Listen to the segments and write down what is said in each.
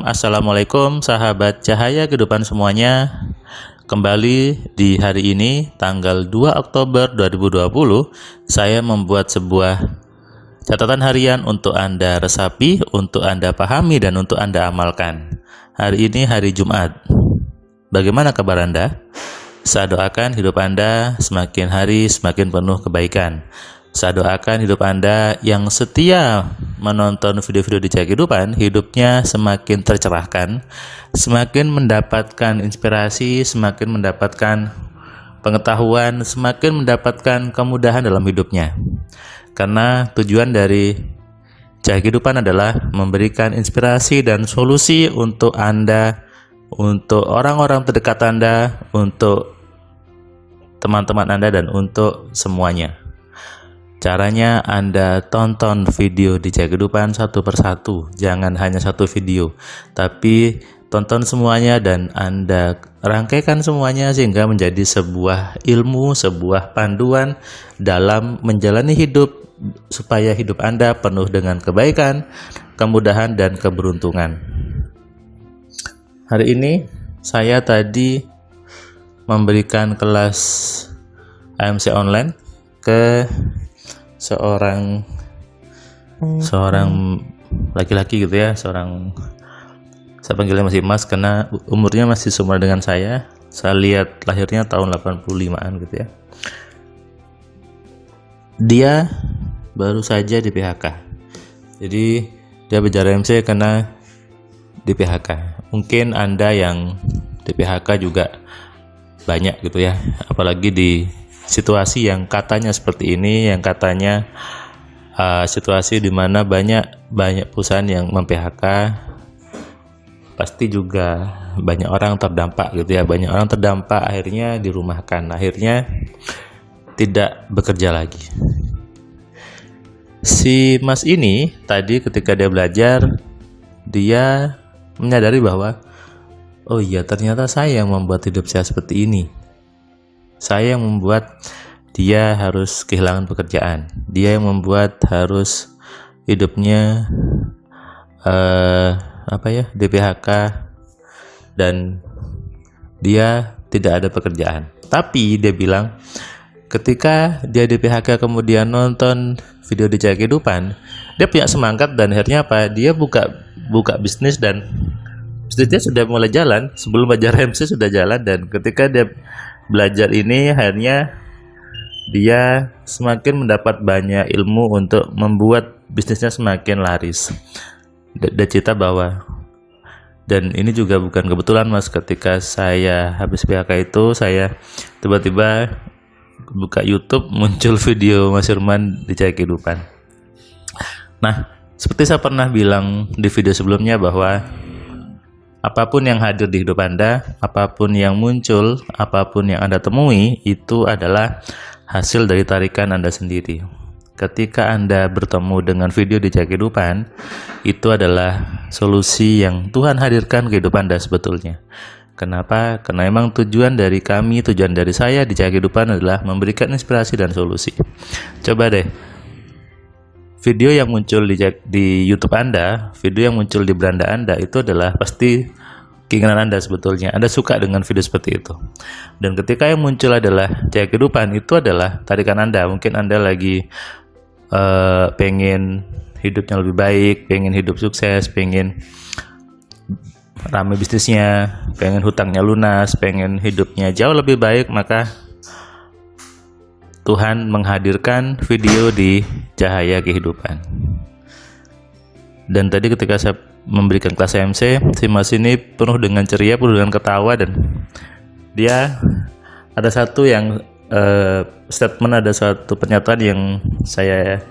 Assalamualaikum sahabat cahaya kehidupan semuanya. Kembali di hari ini tanggal 2 Oktober 2020, saya membuat sebuah catatan harian untuk Anda resapi, untuk Anda pahami, dan untuk Anda amalkan. Hari ini hari Jumat. Bagaimana kabar Anda? Saya doakan hidup Anda semakin hari semakin penuh kebaikan. Saya doakan hidup Anda yang setia menonton video-video di Cahaya Kehidupan, hidupnya semakin tercerahkan, semakin mendapatkan inspirasi, semakin mendapatkan pengetahuan, semakin mendapatkan kemudahan dalam hidupnya. Karena tujuan dari Cahaya Kehidupan adalah memberikan inspirasi dan solusi untuk Anda, untuk orang-orang terdekat Anda, untuk teman-teman Anda, dan untuk semuanya. Caranya Anda tonton video di Cahaya Kehidupan satu persatu, jangan hanya satu video, tapi tonton semuanya dan Anda rangkaikan semuanya sehingga menjadi sebuah ilmu, sebuah panduan dalam menjalani hidup supaya hidup Anda penuh dengan kebaikan, kemudahan, dan keberuntungan. Hari ini saya tadi memberikan kelas AMC online ke seorang laki-laki gitu ya, saya panggilnya masih Mas karena umurnya masih seumur dengan saya. Saya lihat lahirnya tahun 85-an gitu ya. Dia baru saja di PHK. Jadi dia bicara MC karena di PHK. Mungkin Anda yang di PHK juga banyak gitu ya, apalagi di situasi yang katanya seperti ini, yang katanya situasi di mana banyak perusahaan yang mem-PHK, pasti juga banyak orang terdampak gitu ya. Banyak orang terdampak akhirnya dirumahkan, akhirnya tidak bekerja lagi. Si Mas ini tadi ketika dia belajar, dia menyadari bahwa oh iya, ternyata saya yang membuat hidup saya seperti ini. Saya yang membuat dia harus kehilangan pekerjaan. Dia yang membuat harus hidupnya di PHK dan dia tidak ada pekerjaan. Tapi dia bilang ketika dia di PHK kemudian nonton video di Cahaya Kehidupan, dia punya semangat dan akhirnya apa? Dia buka bisnis dan bisnisnya sudah mulai jalan. Sebelum belajar MC sudah jalan, dan ketika dia belajar ini akhirnya dia semakin mendapat banyak ilmu untuk membuat bisnisnya semakin laris. Dia cerita bahwa, dan ini juga bukan kebetulan Mas, ketika saya habis PHK itu saya tiba-tiba buka YouTube, muncul video Mas Firman di Cahaya Kehidupan. Nah, seperti saya pernah bilang di video sebelumnya bahwa apapun yang hadir di hidup Anda, apapun yang muncul, apapun yang Anda temui, itu adalah hasil dari tarikan Anda sendiri. Ketika Anda bertemu dengan video di Cahaya Kehidupan, itu adalah solusi yang Tuhan hadirkan ke hidup Anda sebetulnya. Kenapa? Karena memang tujuan dari kami, tujuan dari saya di Cahaya Kehidupan adalah memberikan inspirasi dan solusi. Coba deh, video yang muncul di YouTube Anda, video yang muncul di beranda Anda, itu adalah pasti keinginan Anda sebetulnya. Anda suka dengan video seperti itu. Dan ketika yang muncul adalah Cahaya Kehidupan, itu adalah tarikan Anda. Mungkin Anda lagi pengen hidupnya lebih baik, pengen hidup sukses, pengen ramai bisnisnya, pengen hutangnya lunas, pengen hidupnya jauh lebih baik, maka Tuhan menghadirkan video di Cahaya Kehidupan. Dan tadi ketika saya memberikan kelas MC, si Mas ini penuh dengan ceria, penuh dengan ketawa, dan dia ada satu yang statement, ada satu pernyataan yang saya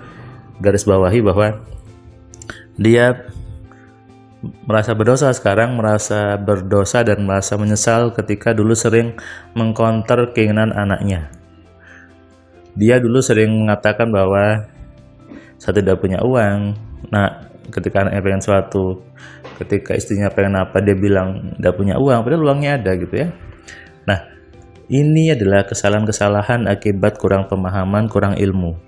garis bawahi bahwa dia merasa berdosa sekarang, merasa berdosa dan merasa menyesal ketika dulu sering mengcounter keinginan anaknya. Dia dulu sering mengatakan bahwa saya tidak punya uang. Nah, ketika anaknya pengen sesuatu, ketika istrinya pengen apa, dia bilang tidak punya uang, padahal uangnya ada gitu ya. Nah, ini adalah kesalahan-kesalahan akibat kurang pemahaman, kurang ilmu.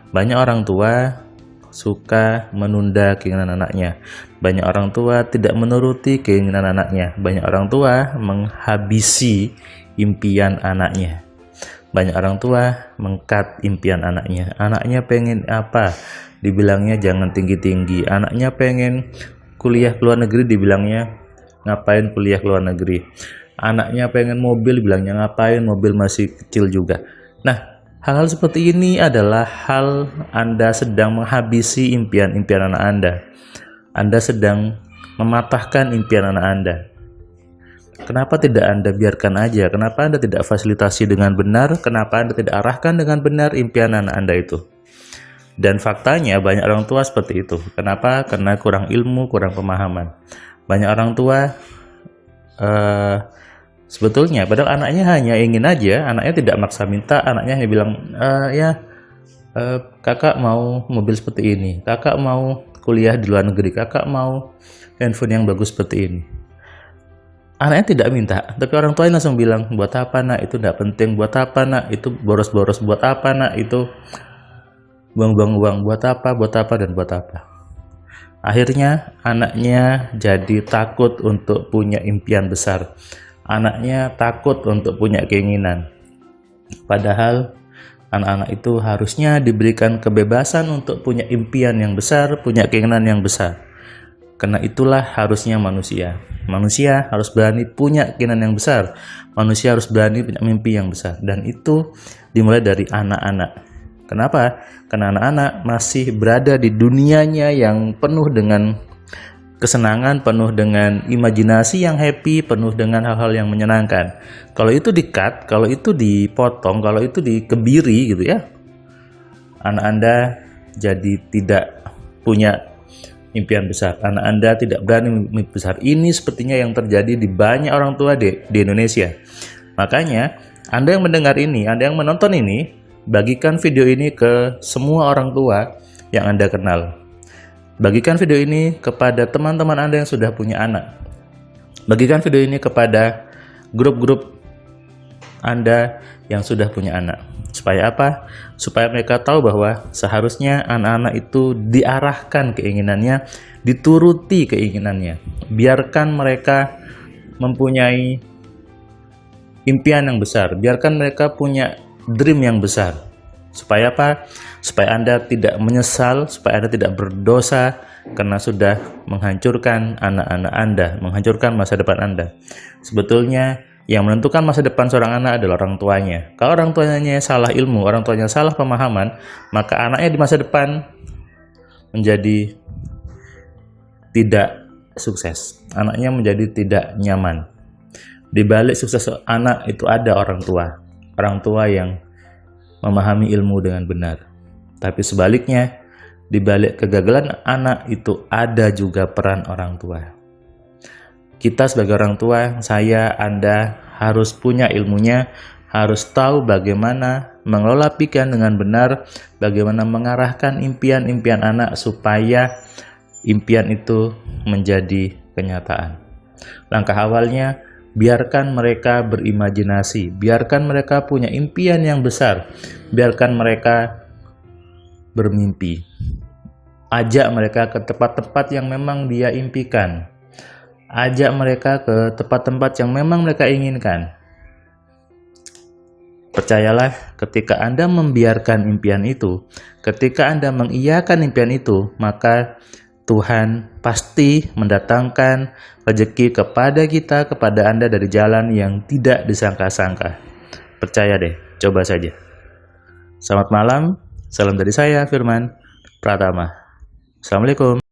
Banyak orang tua suka menunda keinginan anaknya. Banyak orang tua tidak menuruti keinginan anaknya. Banyak orang tua menghabisi impian anaknya. Banyak orang tua mengkat impian anaknya. Anaknya pengen apa? Dibilangnya jangan tinggi-tinggi. Anaknya pengen kuliah ke luar negeri, dibilangnya ngapain kuliah ke luar negeri. Anaknya pengen mobil, bilangnya ngapain, mobil masih kecil juga. Nah, hal-hal seperti ini adalah hal Anda sedang menghabisi impian-impian anak Anda. Anda sedang mematahkan impian anak Anda. Kenapa tidak Anda biarkan aja? Kenapa Anda tidak fasilitasi dengan benar? Kenapa Anda tidak arahkan dengan benar impian anak Anda itu? Dan faktanya banyak orang tua seperti itu. Kenapa? Karena kurang ilmu, kurang pemahaman. Banyak orang tua sebetulnya padahal anaknya hanya ingin aja, anaknya tidak maksa minta, anaknya hanya bilang, kakak mau mobil seperti ini, kakak mau kuliah di luar negeri, kakak mau handphone yang bagus seperti ini. Anaknya tidak minta, tapi orang tuanya langsung bilang, buat apa nak, itu tidak penting, buat apa nak, itu boros-boros, buat apa nak, itu buang-buang uang, buat apa, dan buat apa. Akhirnya anaknya jadi takut untuk punya impian besar. Anaknya takut untuk punya keinginan. Padahal anak-anak itu harusnya diberikan kebebasan untuk punya impian yang besar, punya keinginan yang besar. Karena itulah harusnya manusia. Manusia harus berani punya keinginan yang besar. Manusia harus berani punya mimpi yang besar. Dan itu dimulai dari anak-anak. Kenapa? Karena anak-anak masih berada di dunianya yang penuh dengan kesenangan, penuh dengan imajinasi yang happy, penuh dengan hal-hal yang menyenangkan. Kalau itu di-cut, kalau itu dipotong, kalau itu dikebiri gitu ya, anak Anda jadi tidak punya impian besar. Anak Anda tidak berani mimpi besar. Ini sepertinya yang terjadi di banyak orang tua di Indonesia. Makanya Anda yang mendengar ini, Anda yang menonton ini, bagikan video ini ke semua orang tua yang Anda kenal. Bagikan video ini kepada teman-teman Anda yang sudah punya anak. Bagikan video ini kepada grup-grup Anda yang sudah punya anak. Supaya apa? Supaya mereka tahu bahwa seharusnya anak-anak itu diarahkan keinginannya, dituruti keinginannya. Biarkan mereka mempunyai impian yang besar. Biarkan mereka punya dream yang besar. Supaya apa? Supaya Anda tidak menyesal, supaya Anda tidak berdosa karena sudah menghancurkan anak-anak Anda, menghancurkan masa depan Anda. Sebetulnya yang menentukan masa depan seorang anak adalah orang tuanya. Kalau orang tuanya salah ilmu, orang tuanya salah pemahaman, maka anaknya di masa depan menjadi tidak sukses. Anaknya menjadi tidak nyaman. Di balik sukses anak itu ada orang tua yang memahami ilmu dengan benar. Tapi sebaliknya, di balik kegagalan anak itu ada juga peran orang tua. Kita sebagai orang tua, saya, Anda harus punya ilmunya, harus tahu bagaimana mengelola pikiran dengan benar, bagaimana mengarahkan impian-impian anak supaya impian itu menjadi kenyataan. Langkah awalnya, biarkan mereka berimajinasi, biarkan mereka punya impian yang besar, biarkan mereka bermimpi. Ajak mereka ke tempat-tempat yang memang dia impikan. Ajak mereka ke tempat-tempat yang memang mereka inginkan. Percayalah, ketika Anda membiarkan impian itu, ketika Anda mengiyakan impian itu, maka Tuhan pasti mendatangkan rezeki kepada kita, kepada Anda dari jalan yang tidak disangka-sangka. Percaya deh, coba saja. Selamat malam, salam dari saya, Firman Pratama. Assalamualaikum.